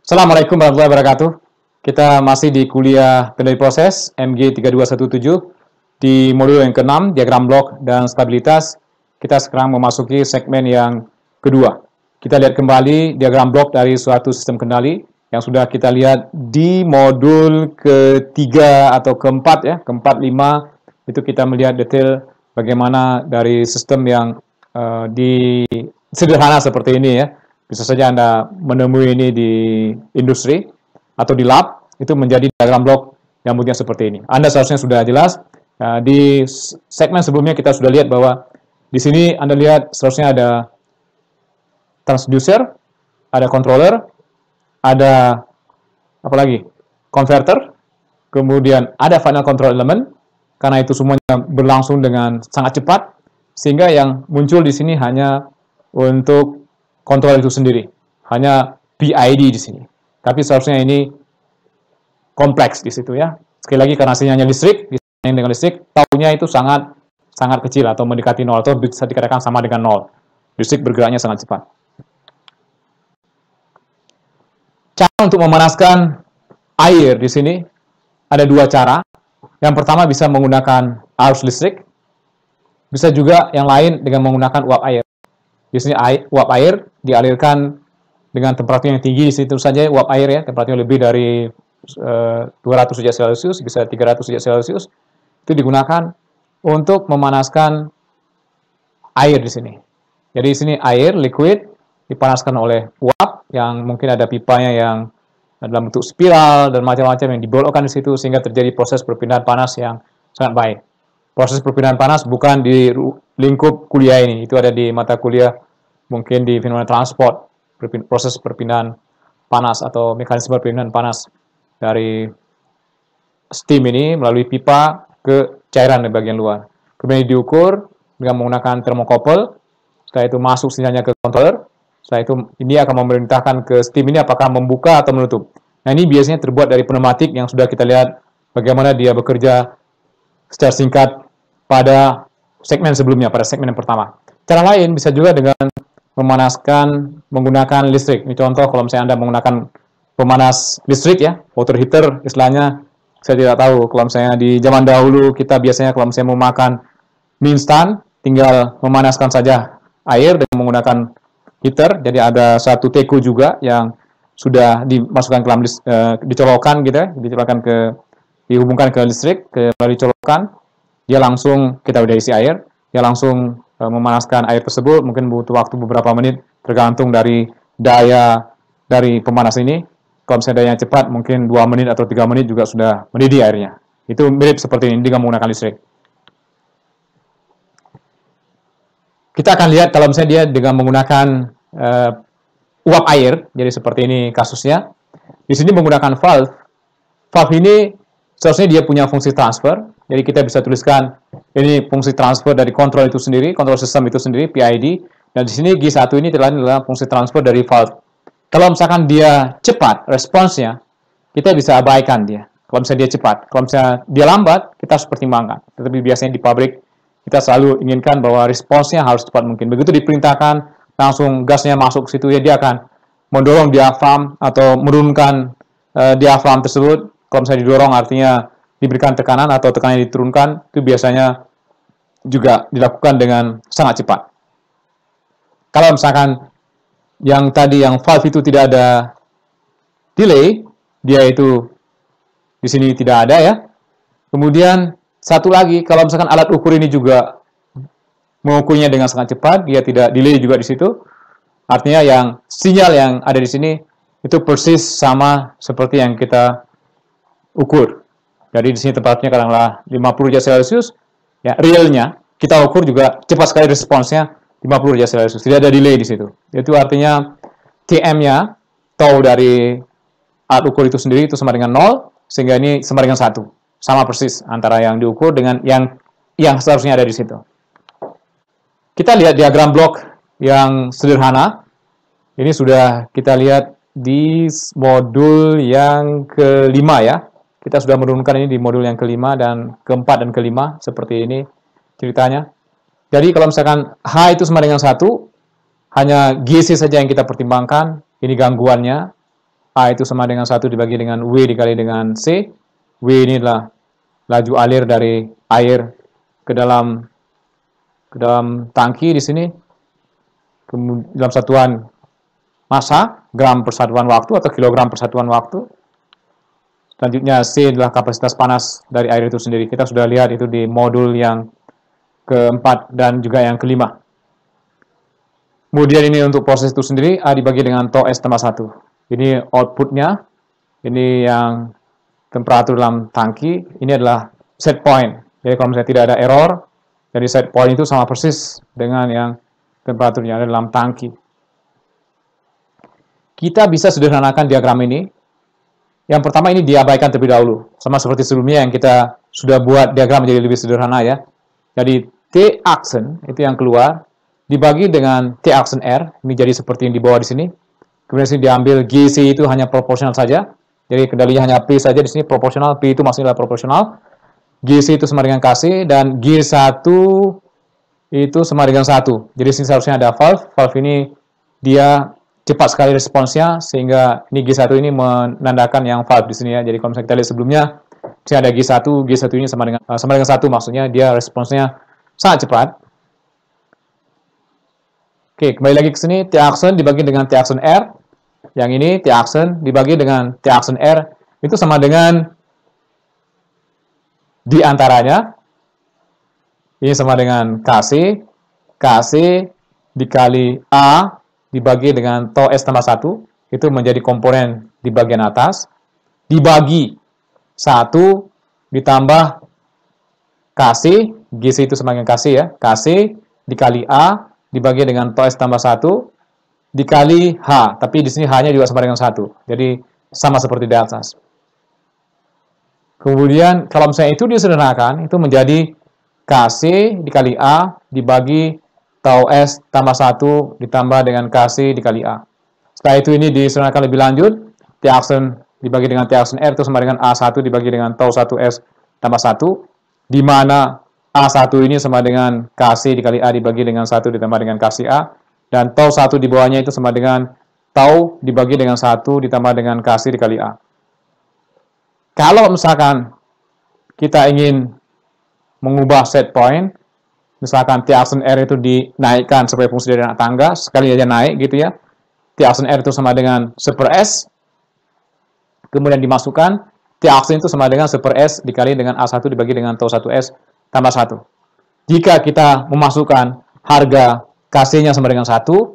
Assalamualaikum warahmatullahi wabarakatuh. Kita masih di kuliah kendali proses MG3217 di modul yang ke-6, diagram blok dan stabilitas. Kita sekarang memasuki segmen yang kedua. Kita lihat kembali diagram blok dari suatu sistem kendali yang sudah kita lihat di modul ketiga atau keempat ya, keempat, lima, itu kita melihat detail bagaimana dari sistem yang sederhana seperti ini ya. Bisa saja Anda menemui ini di industri atau di lab, itu menjadi diagram blok yang bentuknya seperti ini. Anda seharusnya sudah jelas. Di segmen sebelumnya kita sudah lihat bahwa di sini Anda lihat seharusnya ada transducer, ada controller, ada apa lagi? Converter, kemudian ada final control element, karena itu semuanya berlangsung dengan sangat cepat, sehingga yang muncul di sini hanya untuk kontrol itu sendiri, hanya PID di sini. Tapi seharusnya ini kompleks di situ ya. Sekali lagi karena sinyalnya listrik, dengan listrik, taunya itu sangat kecil atau mendekati nol atau bisa dikatakan sama dengan nol. Listrik bergeraknya sangat cepat. Cara untuk memanaskan air di sini ada dua cara. Yang pertama bisa menggunakan arus listrik, bisa juga yang lain dengan menggunakan uap air. Di sini uap air dialirkan dengan temperatur yang tinggi, di situ saja uap air ya, temperatur lebih dari 200 derajat Celcius, bisa 300 derajat Celcius, itu digunakan untuk memanaskan air di sini. Jadi di sini air, liquid, dipanaskan oleh uap, yang mungkin ada pipanya yang dalam bentuk spiral, dan macam-macam yang dibelokkan di situ, sehingga terjadi proses perpindahan panas yang sangat baik. Proses perpindahan panas bukan di lingkup kuliah ini, itu ada di mata kuliah mungkin di fenomena transport, proses perpindahan panas atau mekanisme perpindahan panas dari steam ini melalui pipa ke cairan di bagian luar. Kemudian diukur dengan menggunakan thermocouple, setelah itu masuk sinyalnya ke controller, setelah itu ini akan memerintahkan ke steam ini apakah membuka atau menutup. Nah ini biasanya terbuat dari pneumatik yang sudah kita lihat bagaimana dia bekerja secara singkat pada segmen sebelumnya, pada segmen yang pertama. Cara lain bisa juga dengan memanaskan menggunakan listrik. Ini contoh kalau misalnya Anda menggunakan pemanas listrik ya, water heater istilahnya, saya tidak tahu. Kalau misalnya di zaman dahulu kita biasanya kalau misalnya mau makan mie instan, tinggal memanaskan saja air dengan menggunakan heater. Jadi ada satu teko juga yang sudah dimasukkan ke dalam dicolokkan gitu ya, dihubungkan ke listrik, melalui colokan. Dia langsung, kita udah isi air, dia langsung memanaskan air tersebut, mungkin butuh waktu beberapa menit, tergantung dari daya dari pemanas ini. Kalau misalnya dayanya cepat, mungkin 2 menit atau 3 menit juga sudah mendidih airnya. Itu mirip seperti ini, dengan menggunakan listrik. Kita akan lihat kalau misalnya dia dengan menggunakan uap air, jadi seperti ini kasusnya. Di sini menggunakan valve. Valve ini seharusnya dia punya fungsi transfer. Jadi kita bisa tuliskan ini fungsi transfer dari kontrol itu sendiri, kontrol sistem itu sendiri, PID. Dan di sini G1 ini adalah fungsi transfer dari valve. Kalau misalkan dia cepat responsnya, kita bisa abaikan dia. Kalau misalnya dia cepat, kalau misalnya dia lambat, kita harus pertimbangkan. Tetapi biasanya di pabrik kita selalu inginkan bahwa responsnya harus cepat mungkin. Begitu diperintahkan, langsung gasnya masuk ke situ, ya dia akan mendorong diafram atau menurunkan diafram tersebut. Kalau misalnya didorong artinya diberikan tekanan atau tekanannya diturunkan, itu biasanya juga dilakukan dengan sangat cepat. Kalau misalkan yang tadi yang valve itu tidak ada delay, dia itu di sini tidak ada ya. Kemudian satu lagi, kalau misalkan alat ukur ini juga mengukurnya dengan sangat cepat, dia tidak delay juga di situ. Artinya yang sinyal yang ada di sini itu persis sama seperti yang kita ukur. Jadi di sini temperaturnya katakanlah 50 derajat Celcius, ya realnya kita ukur juga cepat sekali responsnya 50 derajat Celcius, tidak ada delay di situ. Itu artinya TM-nya, tau dari alat ukur itu sendiri itu sama dengan 0, sehingga ini sama dengan 1. Sama persis antara yang diukur dengan yang seharusnya ada di situ. Kita lihat diagram blok yang sederhana. Ini sudah kita lihat di modul yang kelima ya. Kita sudah menurunkan ini di modul yang kelima dan keempat dan kelima, seperti ini ceritanya. Jadi kalau misalkan H itu sama dengan 1, hanya GC saja yang kita pertimbangkan, ini gangguannya. A itu sama dengan 1 dibagi dengan W dikali dengan C. W ini adalah laju alir dari air ke dalam tangki di sini. Kemudian dalam satuan massa, gram per satuan waktu atau kilogram per satuan waktu. Selanjutnya C adalah kapasitas panas dari air itu sendiri. Kita sudah lihat itu di modul yang keempat dan juga yang kelima. Kemudian ini untuk proses itu sendiri, A dibagi dengan tau S tambah 1. Ini outputnya, ini yang temperatur dalam tangki, ini adalah set point. Jadi kalau misalnya tidak ada error, jadi set point itu sama persis dengan yang temperaturnya ada dalam tangki. Kita bisa sederhanakan diagram ini. Yang pertama ini diabaikan terlebih dahulu. Sama seperti sebelumnya yang kita sudah buat diagram menjadi lebih sederhana ya. Jadi T aksen itu yang keluar dibagi dengan T aksen R. Ini jadi seperti yang di bawah di sini. Kemudian sini diambil GC itu hanya proporsional saja. Jadi kendalinya hanya P saja di sini proporsional. P itu maksudnya proporsional. GC itu sama dengan KC dan G1 itu sama dengan 1. Jadi sini seharusnya ada valve. Valve ini dia cepat sekali responsnya sehingga ini G1 ini menandakan yang valve di sini ya. Jadi kalau misalnya kita lihat sebelumnya, sini ada G1 ini sama dengan 1 maksudnya dia responsnya sangat cepat. Oke, kembali lagi ke sini T aksen dibagi dengan T aksen R. Yang ini T aksen dibagi dengan T aksen R itu sama dengan di antaranya ini sama dengan KC dikali A dibagi dengan tau S tambah 1, itu menjadi komponen di bagian atas, dibagi 1 ditambah KC, GC itu sama dengan KC ya, KC dikali A dibagi dengan tau S tambah 1, dikali H, tapi di sini H-nya juga sama dengan 1, jadi sama seperti di atas. Kemudian kalau misalnya itu disederhanakan, itu menjadi KC dikali A dibagi tau S tambah 1 ditambah dengan KC dikali A. Setelah itu ini disederhanakan lebih lanjut, T aksen dibagi dengan T aksen R itu sama dengan A1 dibagi dengan tau 1S tambah 1, di mana A1 ini sama dengan KC dikali A dibagi dengan 1 ditambah dengan KC A, dan tau 1 di bawahnya itu sama dengan tau dibagi dengan 1 ditambah dengan KC dikali A. Kalau misalkan kita ingin mengubah set point, misalkan T aksen R itu dinaikkan sebagai fungsi dari anak tangga, sekali aja naik gitu ya. T aksen R itu sama dengan 1/S, kemudian dimasukkan, T aksen itu sama dengan 1/S dikali dengan A1 dibagi dengan tau 1S tambah 1. Jika kita memasukkan harga KC-nya sama dengan 1,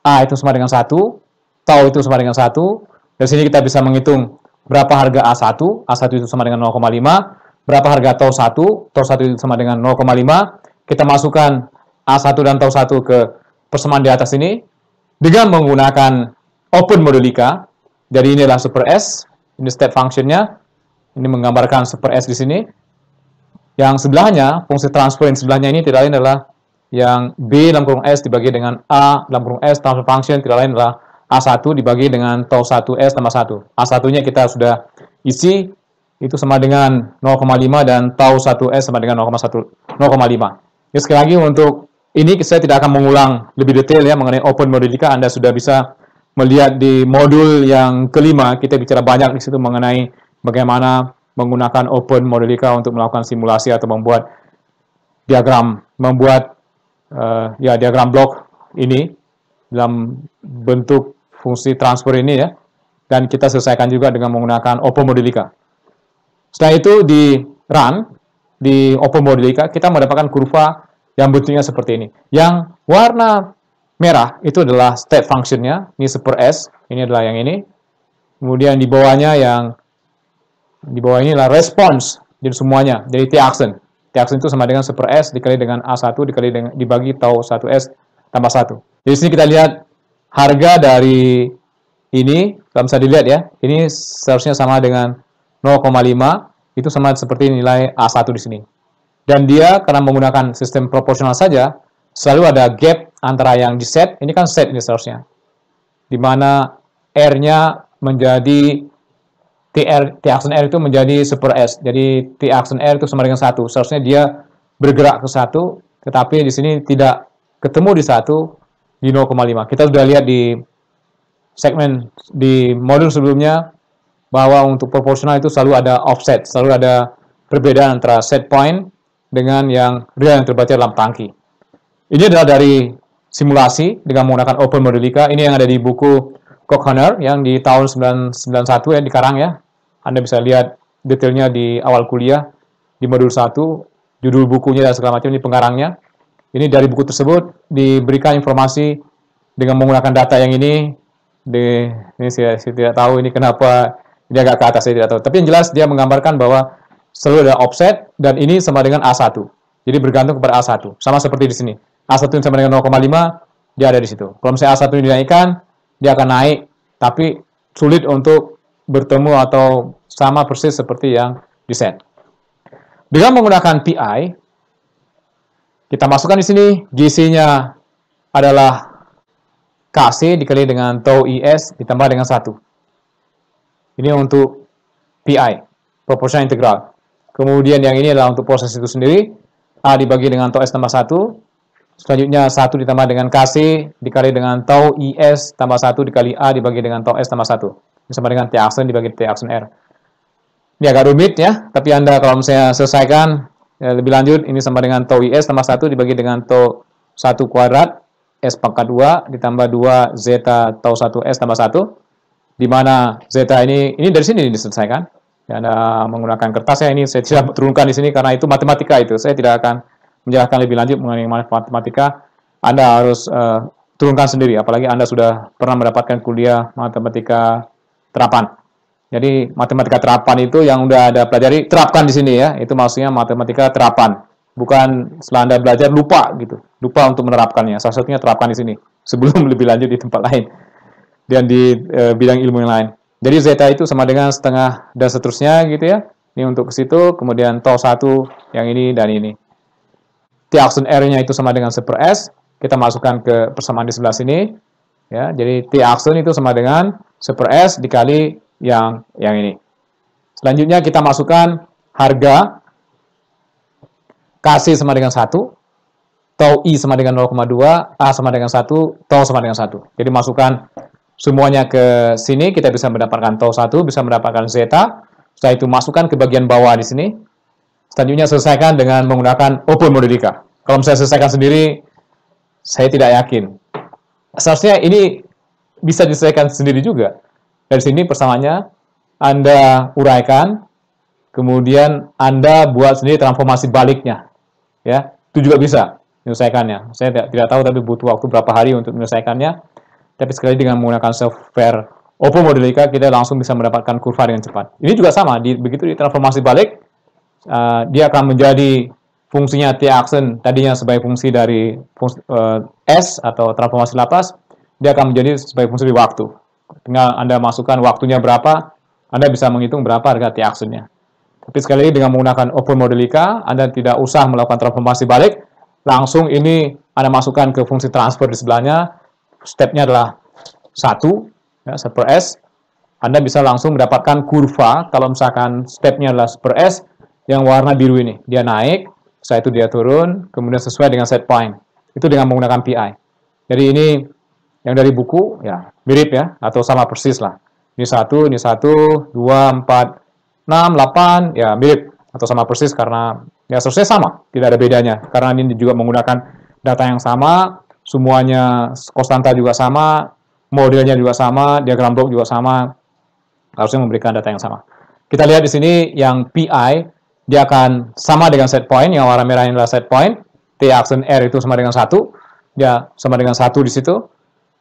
A itu sama dengan 1, tau itu sama dengan 1, dari sini kita bisa menghitung berapa harga A1 itu sama dengan 0,5, berapa harga tau 1 itu sama dengan 0,5, kita masukkan A1 dan tau 1 ke persamaan di atas ini dengan menggunakan open modulika. Jadi ini adalah 1/S, ini step function-nya. Ini menggambarkan 1/S di sini. Yang sebelahnya, fungsi transfer yang sebelahnya ini tidak lain adalah yang B dalam kurung S dibagi dengan A dalam kurung S, transfer function tidak lain adalah A1 dibagi dengan tau 1S tambah 1. A1-nya kita sudah isi, itu sama dengan 0,5 dan tau 1S sama dengan 0,5. Ya, sekali lagi untuk ini saya tidak akan mengulang lebih detail ya mengenai open modulika. Anda sudah bisa melihat di modul yang kelima, kita bicara banyak di situ mengenai bagaimana menggunakan open modulika untuk melakukan simulasi atau membuat diagram, diagram blok ini dalam bentuk fungsi transfer ini ya. Dan kita selesaikan juga dengan menggunakan open modulika. Setelah itu di run di open modulika kita mendapatkan kurva yang bentuknya seperti ini. Yang warna merah itu adalah step function-nya, ini 1/S, ini adalah yang ini. Kemudian di bawahnya di bawah ini adalah response, jadi semuanya, jadi T aksen. T aksen itu sama dengan 1/S dikali dengan A1 dibagi tau 1S tambah 1. Di sini kita lihat harga dari ini, kalau bisa dilihat ya, ini seharusnya sama dengan 0,5, itu sama seperti nilai A1 di sini. Dan dia karena menggunakan sistem proporsional saja, selalu ada gap antara yang di set, ini kan set ini seharusnya, di mana R-nya menjadi T aksen R itu menjadi 1/S, jadi T aksen R itu sama dengan 1, seharusnya dia bergerak ke 1, tetapi di sini tidak ketemu di 1, di 0,5. Kita sudah lihat di segmen di modul sebelumnya bahwa untuk proporsional itu selalu ada offset, selalu ada perbedaan antara set point dengan yang real yang terbaca dalam tangki. Ini adalah dari simulasi dengan menggunakan Open Modelica. Ini yang ada di buku Koch-Honor yang di tahun 1991 ya, dikarang ya. Anda bisa lihat detailnya di awal kuliah di modul 1, judul bukunya dan segala macam, ini pengarangnya. Ini dari buku tersebut diberikan informasi dengan menggunakan data yang ini. Ini saya tidak tahu ini kenapa ini agak ke atas, saya tidak tahu. Tapi yang jelas dia menggambarkan bahwa selalu ada offset dan ini sama dengan A1. Jadi bergantung kepada A1. Sama seperti di sini. A1 sama dengan 0,5, dia ada di situ. Kalau misalnya A1 dinaikkan, dia akan naik, tapi sulit untuk bertemu atau sama persis seperti yang di set. Dengan menggunakan PI, kita masukkan di sini, GC-nya adalah KC dikali dengan tau IS ditambah dengan 1. Ini untuk PI, proporsional integral. Kemudian yang ini adalah untuk proses itu sendiri, A dibagi dengan tau S tambah 1. Selanjutnya 1 ditambah dengan KC dikali dengan tau IS tambah 1 dikali A dibagi dengan tau S tambah 1. Ini sama dengan T aksen dibagi T aksen R. Ini agak rumit ya, tapi Anda kalau misalnya selesaikan ya, lebih lanjut, ini sama dengan tau IS tambah 1 dibagi dengan tau 1 kuadrat S pangkat 2 ditambah 2 zeta tau 1 S tambah 1, di mana zeta ini dari sini diselesaikan. Ya, Anda menggunakan kertas ya, ini saya tidak turunkan di sini karena itu matematika itu. Saya tidak akan menjelaskan lebih lanjut mengenai matematika. Anda harus turunkan sendiri, apalagi Anda sudah pernah mendapatkan kuliah matematika terapan. Jadi matematika terapan itu yang udah ada pelajari, terapkan di sini ya. Itu maksudnya matematika terapan. Bukan setelah Anda belajar lupa gitu. Lupa untuk menerapkannya. Salah satunya terapkan di sini sebelum lebih lanjut di tempat lain dan di bidang ilmu yang lain. Jadi zeta itu sama dengan setengah dan seterusnya gitu ya. Ini untuk ke situ, kemudian tau 1 yang ini dan ini. T aksen R-nya itu sama dengan 1 per S. Kita masukkan ke persamaan di sebelah sini. Ya, jadi T aksen itu sama dengan 1 per S dikali yang ini. Selanjutnya kita masukkan harga KC sama dengan 1, tau I sama dengan 0,2, A sama dengan 1, tau sama dengan 1. Jadi masukkan semuanya ke sini, kita bisa mendapatkan tau 1, bisa mendapatkan zeta. Setelah itu masukkan ke bagian bawah di sini. Selanjutnya selesaikan dengan menggunakan Open Modelica. Kalau misalnya selesaikan sendiri, saya tidak yakin. Seharusnya ini bisa diselesaikan sendiri juga. Dari sini persamaannya Anda uraikan, kemudian Anda buat sendiri transformasi baliknya. Ya, itu juga bisa menyelesaikannya. Saya tidak tahu, tapi butuh waktu berapa hari untuk menyelesaikannya. Tapi sekali dengan menggunakan software Open Modelica, kita langsung bisa mendapatkan kurva dengan cepat. Ini juga sama, begitu ditransformasi balik, dia akan menjadi fungsinya T aksen tadinya sebagai fungsi dari S atau transformasi Laplace, dia akan menjadi sebagai fungsi dari waktu. Tinggal Anda masukkan waktunya berapa, Anda bisa menghitung berapa harga T aksennya. Tapi sekali lagi dengan menggunakan Open Modelica, Anda tidak usah melakukan transformasi balik, langsung ini Anda masukkan ke fungsi transfer di sebelahnya, stepnya adalah 1, ya, 1 per S. Anda bisa langsung mendapatkan kurva, kalau misalkan stepnya adalah 1 per S, yang warna biru ini. Dia naik, setelah itu dia turun, kemudian sesuai dengan set point. Itu dengan menggunakan PI. Jadi ini yang dari buku, ya mirip ya, atau sama persis lah. Ini 1, 2, 4, 6, 8, ya mirip atau sama persis karena ya seharusnya sama, tidak ada bedanya. Karena ini juga menggunakan data yang sama, semuanya konstanta juga sama, modelnya juga sama, diagram blok juga sama, harusnya memberikan data yang sama. Kita lihat di sini yang PI, dia akan sama dengan set point, yang warna merah ini adalah set point, T aksen R itu sama dengan 1, dia sama dengan 1 di situ.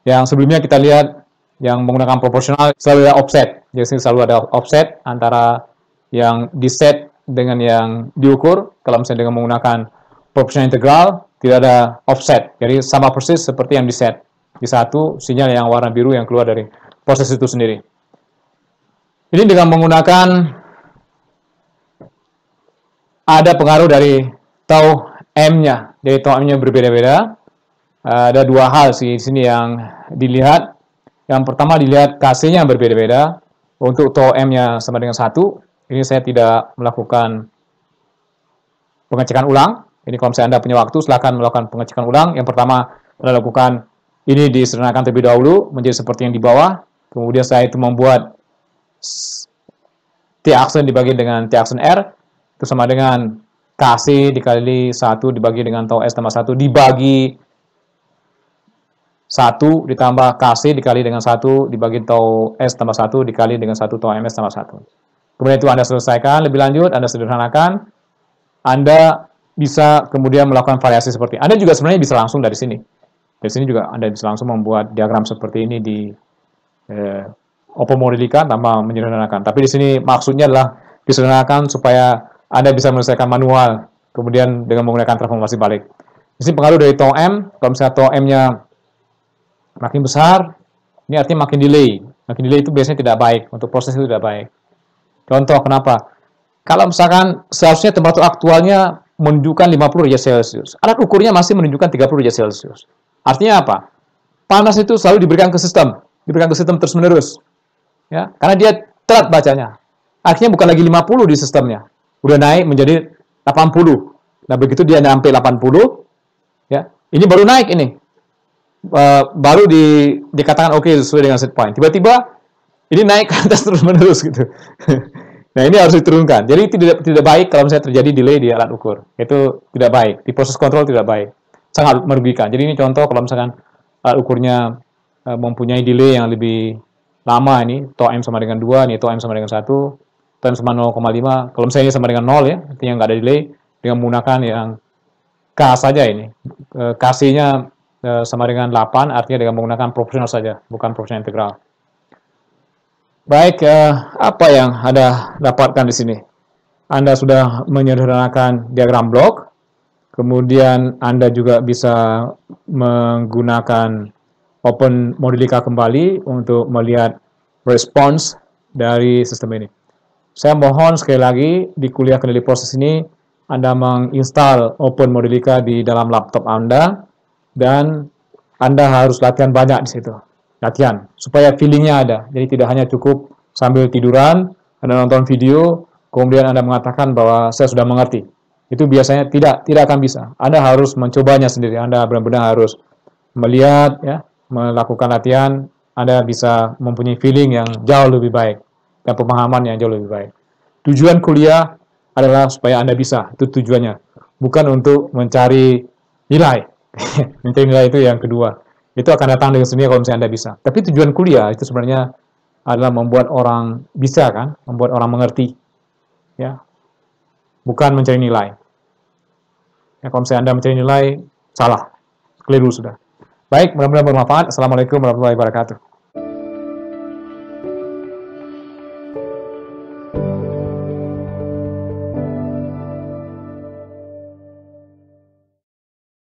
Yang sebelumnya kita lihat yang menggunakan proporsional selalu ada offset, jadi selalu ada offset antara yang di set dengan yang diukur. Kalau misalnya dengan menggunakan proporsional integral, tidak ada offset. Jadi sama persis seperti yang di set. Di 1, sinyal yang warna biru yang keluar dari proses itu sendiri. Ini dengan menggunakan ada pengaruh dari tau M-nya. Jadi tau M-nya berbeda-beda. Ada dua hal sih di sini yang dilihat. Yang pertama dilihat KC-nya berbeda-beda. Untuk tau M-nya sama dengan 1. Ini saya tidak melakukan pengecekan ulang. Ini kalau misalnya Anda punya waktu, silakan melakukan pengecekan ulang. Yang pertama, Anda lakukan ini disederhanakan terlebih dahulu menjadi seperti yang di bawah. Kemudian saya itu membuat T aksen dibagi dengan T aksen R, itu sama dengan KC dikali 1 dibagi dengan tau S tambah 1 dibagi 1 ditambah KC dikali dengan 1 dibagi tau S tambah 1 dikali dengan 1 tau MS tambah 1. Kemudian itu Anda selesaikan lebih lanjut, Anda sederhanakan, Anda bisa kemudian melakukan variasi seperti Anda juga sebenarnya bisa langsung dari sini. Dari sini juga Anda bisa langsung membuat diagram seperti ini di OpenModelica tanpa menyederhanakan. Tapi di sini maksudnya adalah disederhanakan supaya Anda bisa menyelesaikan manual, kemudian dengan menggunakan transformasi balik. Di sini pengaruh dari tau M, kalau misalnya tau M-nya makin besar, ini artinya makin delay. Makin delay itu biasanya tidak baik, untuk proses itu tidak baik. Contoh, kenapa? Kalau misalkan seharusnya temperatur aktualnya menunjukkan 50 derajat Celcius, alat ukurnya masih menunjukkan 30 derajat Celcius. Artinya apa? Panas itu selalu diberikan ke sistem terus-menerus. Ya, karena dia telat bacanya. Akhirnya bukan lagi 50 di sistemnya. Udah naik menjadi 80. Nah, begitu dia sampai 80, ya. Ini baru naik ini. Baru dikatakan oke sesuai dengan set point. Tiba-tiba ini naik ke atas terus-menerus gitu. Nah, ini harus diturunkan. Jadi tidak baik kalau misalnya terjadi delay di alat ukur. Itu tidak baik. Di proses kontrol tidak baik. Sangat merugikan. Jadi ini contoh kalau misalkan alat ukurnya mempunyai delay yang lebih lama ini, tau M sama dengan 2, ini tau M sama dengan 1, tau M sama 0,5. Kalau misalnya ini sama dengan 0 ya, artinya nggak ada delay, dengan menggunakan yang K saja ini. KC-nya sama dengan 8, artinya dengan menggunakan proporsional saja, bukan proporsional integral. Baik, apa yang Anda dapatkan di sini? Anda sudah menyederhanakan diagram blok, kemudian Anda juga bisa menggunakan OpenModelica kembali untuk melihat respons dari sistem ini. Saya mohon sekali lagi di kuliah kendali proses ini Anda menginstal OpenModelica di dalam laptop Anda dan Anda harus latihan banyak di situ. Latihan supaya feelingnya ada. Jadi tidak hanya cukup sambil tiduran Anda nonton video kemudian Anda mengatakan bahwa saya sudah mengerti. Itu biasanya tidak akan bisa. Anda harus mencobanya sendiri. Anda benar-benar harus melihat ya, melakukan latihan, Anda bisa mempunyai feeling yang jauh lebih baik dan pemahaman yang jauh lebih baik. Tujuan kuliah adalah supaya Anda bisa, itu tujuannya. Bukan untuk mencari nilai. Mencari nilai itu yang kedua. Itu akan datang dengan sendirinya kalau misalnya Anda bisa. Tapi tujuan kuliah itu sebenarnya adalah membuat orang bisa kan, membuat orang mengerti. Ya. Bukan mencari nilai. Ya, kalau misalnya Anda mencari nilai, salah. Keliru sudah. Baik, mudah-mudahan bermanfaat. Assalamualaikum warahmatullahi wabarakatuh.